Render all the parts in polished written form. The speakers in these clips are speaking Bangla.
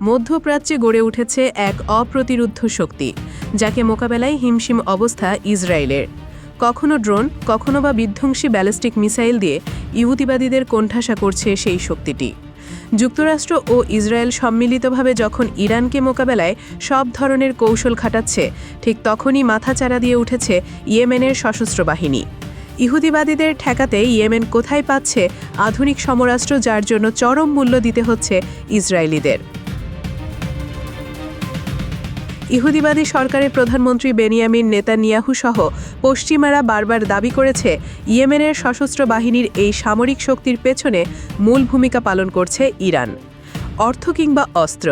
মধ্যপ্রাচ্যে গড়ে উঠেছে এক অপ্রতিরোধ্য শক্তি, যাকে মোকাবেলায় হিমশিম অবস্থা ইসরায়েলের। কখনো ড্রোন, কখনো বা বিধ্বংসী ব্যালিস্টিক মিসাইল দিয়ে ইহুদিবাদীদের কোণঠাসা করছে সেই শক্তিটি। যুক্তরাষ্ট্র ও ইসরায়েল সম্মিলিতভাবে যখন ইরানকে মোকাবেলায় সব ধরনের কৌশল খাটাচ্ছে, ঠিক তখনই মাথাচাড়া দিয়ে উঠেছে ইয়েমেনের সশস্ত্র বাহিনী। ইহুদিবাদীদের ঠেকাতে ইয়েমেন কোথায় পাচ্ছে আধুনিক সমরাস্ত্র, যার জন্য চরম মূল্য দিতে হচ্ছে ইসরায়েলিদের। ইহুদিবাদী সরকারের প্রধানমন্ত্রী বেনিয়ামিন নেতানিয়াহু সহ পশ্চিমারা বারবার দাবি করেছে, ইয়েমেনের সশস্ত্র বাহিনীর এই সামরিক শক্তির পেছনে মূল ভূমিকা পালন করছে ইরান। অর্থ কিংবা অস্ত্র,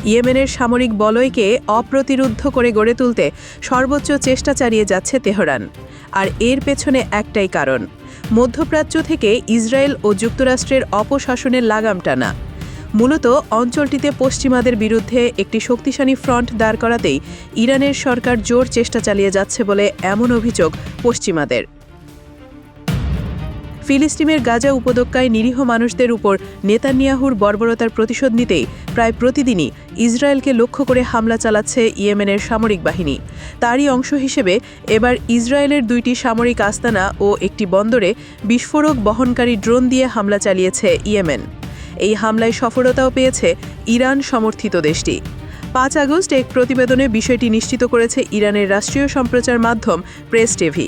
ইয়েমেনের সামরিক বলয়কে অপ্রতিরোধ্য করে গড়ে তুলতে সর্বোচ্চ চেষ্টা চালিয়ে যাচ্ছে তেহরান। আর এর পেছনে একটাই কারণ, মধ্যপ্রাচ্য থেকে ইসরায়েল ও যুক্তরাষ্ট্রের অপশাসনের লাগাম টানা। মূলত অঞ্চলটিতে পশ্চিমাদের বিরুদ্ধে একটি শক্তিশালী ফ্রন্ট দাঁড় করাতেই ইরানের সরকার জোর চেষ্টা চালিয়ে যাচ্ছে বলে এমন অভিযোগ পশ্চিমাদের। ফিলিস্তিনের গাজা উপত্যকায় নিরীহ মানুষদের উপর নেতানিয়াহুর বর্বরতার প্রতিশোধ নিতেই প্রায় প্রতিদিনই ইসরায়েলকে লক্ষ্য করে হামলা চালাচ্ছে ইয়েমেনের সামরিক বাহিনী। তারই অংশ হিসেবে এবার ইসরায়েলের 2টি সামরিক আস্তানা ও একটি বন্দরে বিস্ফোরক বহনকারী ড্রোন দিয়ে হামলা চালিয়েছে ইয়েমেন। এই হামলায় সফলতাও পেয়েছে ইরান সমর্থিত দেশটি। 5 আগস্ট এক প্রতিবেদনে বিষয়টি নিশ্চিত করেছে ইরানের রাষ্ট্রীয় সম্প্রচার মাধ্যম প্রেস টিভি।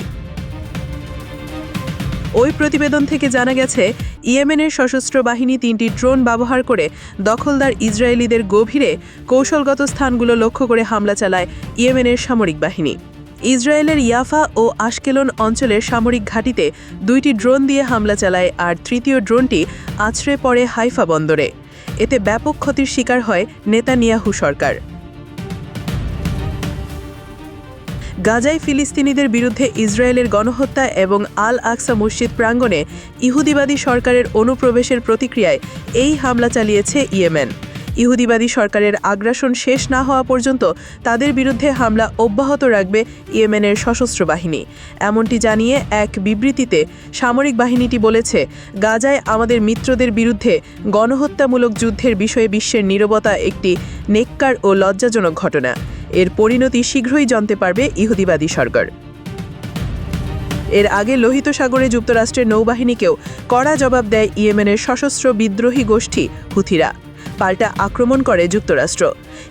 ওই প্রতিবেদন থেকে জানা গেছে, ইয়েমেনের সশস্ত্র বাহিনী 3টি ড্রোন ব্যবহার করে দখলদার ইসরায়েলিদের গভীরে কৌশলগত স্থানগুলো লক্ষ্য করে হামলা চালায় ইয়েমেনের সামরিক বাহিনী। ইসরায়েলের ইয়াফা ও আশকেলন অঞ্চলের সামরিক ঘাঁটিতে 2টি ড্রোন দিয়ে হামলা চালায়, আর তৃতীয় ড্রোনটি আছড়ে পড়ে হাইফা বন্দরে। এতে ব্যাপক ক্ষতির শিকার হয় নেতানিয়াহু সরকার। গাজায় ফিলিস্তিনিদের বিরুদ্ধে ইসরায়েলের গণহত্যা এবং আল আকসা মসজিদ প্রাঙ্গণে ইহুদিবাদী সরকারের অনুপ্রবেশের প্রতিক্রিয়ায় এই হামলা চালিয়েছে ইয়েমেন। ইহুদিবাদী সরকারের আগ্রাসন শেষ না হওয়া পর্যন্ত তাদের বিরুদ্ধে হামলা অব্যাহত রাখবে ইয়েমেনের সশস্ত্র বাহিনী। এমনটি জানিয়ে এক বিবৃতিতে সামরিক বাহিনীটি বলেছে, গাজায় আমাদের মিত্রদের বিরুদ্ধে গণহত্যামূলক যুদ্ধের বিষয়ে বিশ্বের নীরবতা একটি নেককার ও লজ্জাজনক ঘটনা। এর পরিণতি শীঘ্রই জানতে পারবে ইহুদিবাদী সরকার। এর আগে লোহিত সাগরে যুক্তরাষ্ট্রের নৌবাহিনীকেও কড়া জবাব দেয় ইয়েমেনের সশস্ত্র বিদ্রোহী গোষ্ঠী হুথিরা। পাল্টা আক্রমণ করে যুক্তরাষ্ট্র।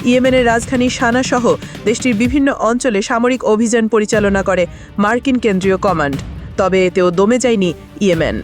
ইয়েমেনের রাজধানী সানা সহ দেশটির বিভিন্ন অঞ্চলে সামরিক অভিযান পরিচালনা করে মার্কিন কেন্দ্রীয় কমান্ড। তবে এতেও দমে যায়নি ইয়েমেন।